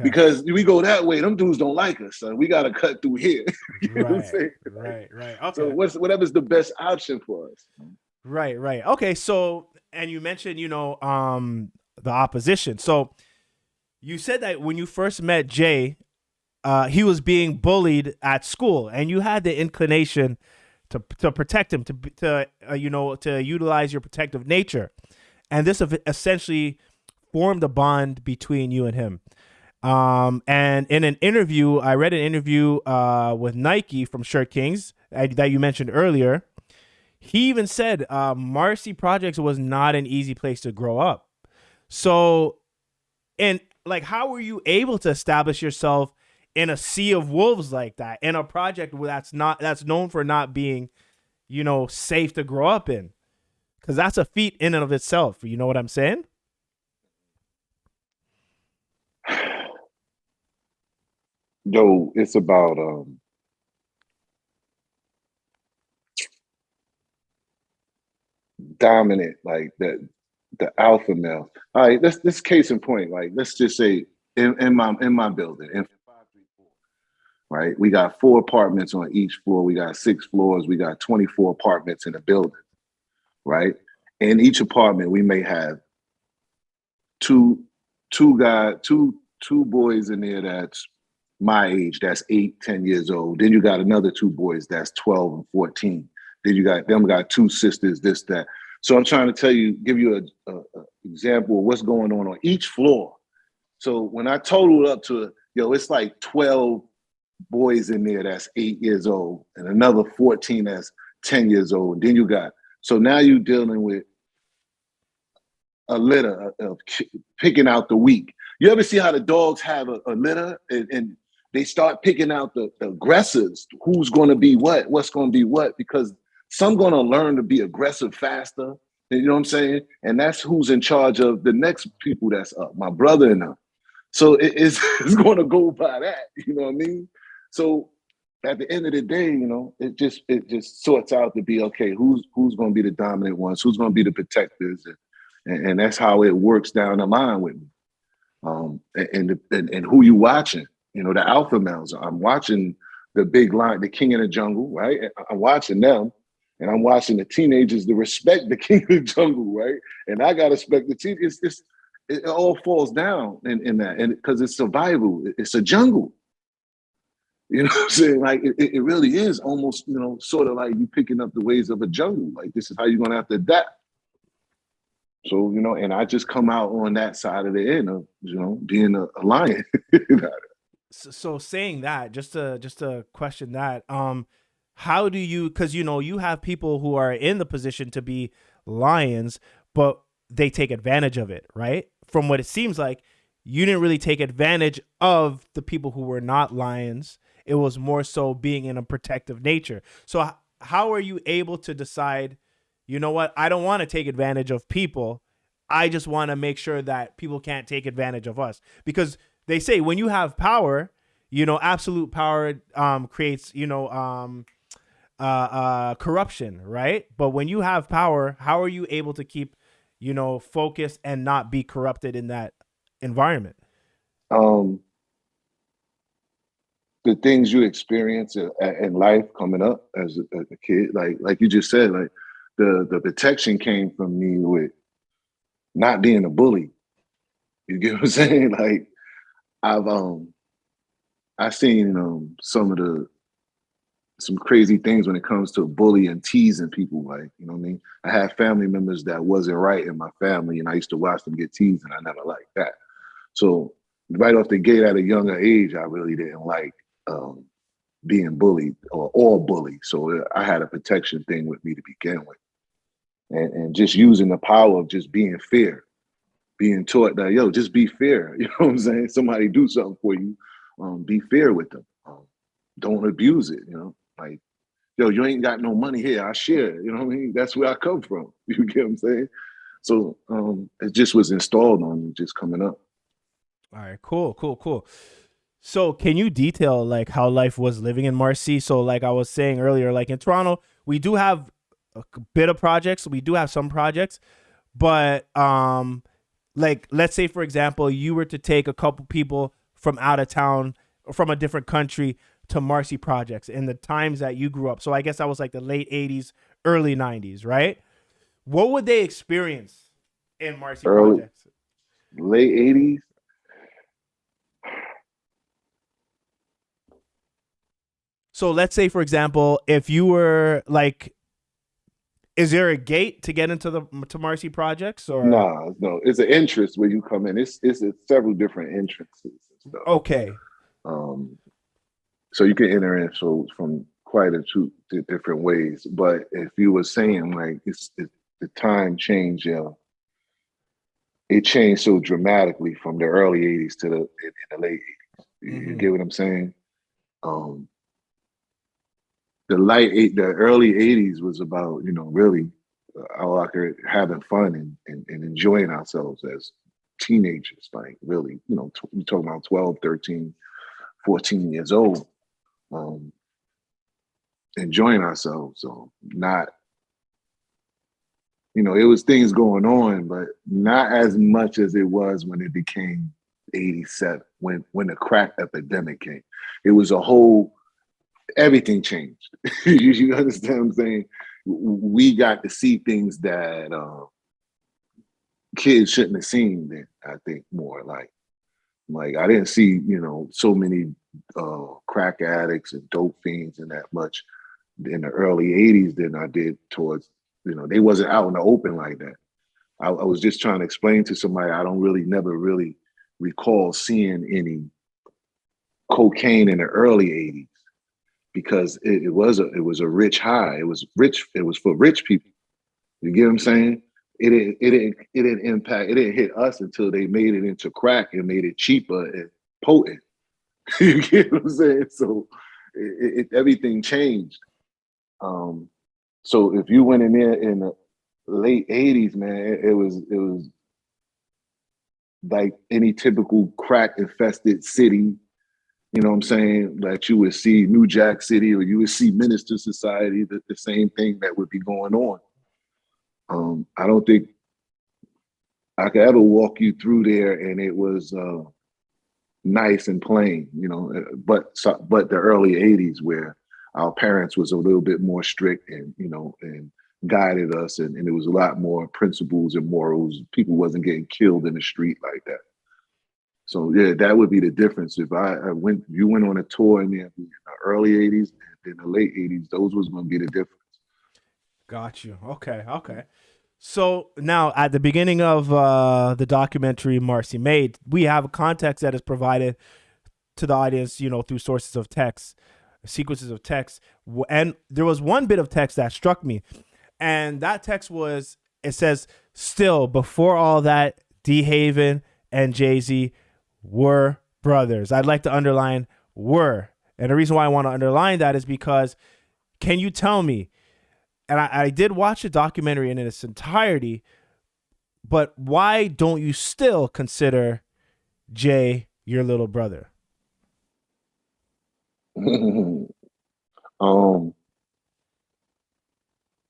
Because we go that way, them dudes don't like us, son. We got to cut through here. You know what I'm Right, saying? Like, right. so Okay. whatever's the best option for us. Right. Okay. So, and you mentioned, the opposition. So you said that when you first met Jay, he was being bullied at school, and you had the inclination to protect him, to utilize your protective nature, and this essentially formed a bond between you and him. And in an interview, I read an interview with Nike from Shirt Kings that you mentioned earlier. He even said Marcy Projects was not an easy place to grow up. So, and like, how were you able to establish yourself in a sea of wolves like that, in a project that's known for not being, safe to grow up in? Because that's a feat in and of itself. You know what I'm saying? Yo, it's about dominant, like the alpha male. All right, this case in point. Like, let's just say in my building in 534, right? We got 4 apartments on each floor. We got 6 floors. We got 24 apartments in a building, right? In each apartment, we may have two two boys in there that's my age, that's 8, 10 years old. Then you got another 2 boys that's 12 and 14. Then you got them got 2 sisters, this, that. So I'm trying to give you a example of what's going on each floor. So when I total up to, it's like 12 boys in there that's 8 years old and another 14 that's 10 years old. And then you got, so now you're dealing with a litter of picking out the weak. You ever see how the dogs have a litter and they start picking out the aggressors, who's going to be what's going to be what, because some going to learn to be aggressive faster. You know what I'm saying? And that's who's in charge of the next people that's up, my brother and them. So it's, it's going to go by that. You know what I mean? So at the end of the day, it just sorts out to be, okay, who's going to be the dominant ones, who's going to be the protectors, and that's how it works down the line with me. And who you watching? The alpha males. I'm watching the big line, the king of the jungle, right? I'm watching them, and I'm watching the teenagers to respect the king of the jungle, right? And I gotta respect the teen. It all falls down in that, and because it's survival, it's a jungle. You know what I'm saying? Like it really is almost, sort of like you picking up the ways of a jungle. Like this is how you're gonna have to adapt. So, and I just come out on that side of the end of, being a lion. So saying that, just to question that, how do you? Because you have people who are in the position to be lions, but they take advantage of it, right? From what it seems like, you didn't really take advantage of the people who were not lions. It was more so being in a protective nature. So how are you able to decide, you know what, I don't want to take advantage of people. I just want to make sure that people can't take advantage of us. Because they say when you have power, absolute power creates, corruption, right? But when you have power, how are you able to keep, focused and not be corrupted in that environment? um, the things you experience in life coming up as a kid, like you just said, like the protection came from me with not being a bully. You get what I'm saying? Like I've I've seen some crazy things when it comes to bullying and teasing people. Like, you know what I mean? I had family members that wasn't right in my family, and I used to watch them get teased, and I never liked that. So right off the gate at a younger age, I really didn't like um, being bullied or bullied. So I had a protection thing with me to begin with, and just using the power of just being fair, being taught that, yo, just be fair. You know what I'm saying? Somebody do something for you, be fair with them. Don't abuse it. Like, yo, you ain't got no money here. I share. You know what I mean? That's where I come from. You get what I'm saying? So it just was installed on me just coming up. All right, cool. So can you detail like how life was living in Marcy? So like I was saying earlier, like in Toronto, we do have a bit of projects. We do have some projects, but like let's say for example, you were to take a couple people from out of town or from a different country to Marcy Projects in the times that you grew up? So I guess that was like the late 80s, early 90s, right? What would they experience in Marcy Early, Projects? late 80s. So let's say, for example, if you were like, is there a gate to get into the to Marcy Projects or? Nah, no, it's an entrance where you come in. It's several different entrances and stuff. Okay. Um, so you can enter in from quite a few different ways. But if you were saying like the time change, it changed so dramatically from the early '80s to in the late '80s. You get what I'm saying? Um, the early '80s was about really all I could having fun and enjoying ourselves as teenagers, like really, you're talking about 12, 13, 14 years old, um, enjoying ourselves. So not, it was things going on, but not as much as it was when it became 87, when the crack epidemic came. It was a whole, everything changed. You understand what I'm saying? We got to see things that kids shouldn't have seen then, I think more like I didn't see, so many crack addicts and dope fiends and that much in the early 80s than I did towards, they wasn't out in the open like that. I was just trying to explain to somebody I don't really never really recall seeing any cocaine in the early 80s because it was a rich high. It was rich, it was for rich people. You get what I'm saying? It didn't impact, it didn't hit us until they made it into crack and made it cheaper and potent. You get what I'm saying? So everything changed. So if you went in there in the late '80s, man, it was like any typical crack infested city. You know what I'm saying? That you would see New Jack City or you would see Minister Society, the same thing that would be going on. I don't think I could ever walk you through there and it was nice and plain, but the early '80s where our parents was a little bit more strict and guided us, and it was a lot more principles and morals. People wasn't getting killed in the street like that. So yeah, that would be the difference. If you went on a tour in the early '80s and in the late '80s, those was going to be the difference. Got you. Okay. Okay. So now, at the beginning of the documentary Marcy Made, we have a context that is provided to the audience, through sources of text, sequences of text. And there was one bit of text that struck me. And that text it says, still, before all that, Dehaven and Jay-Z were brothers. I'd like to underline were. And the reason why I want to underline that is because, can you tell me, and I did watch the documentary in its entirety, but why don't you still consider Jay your little brother?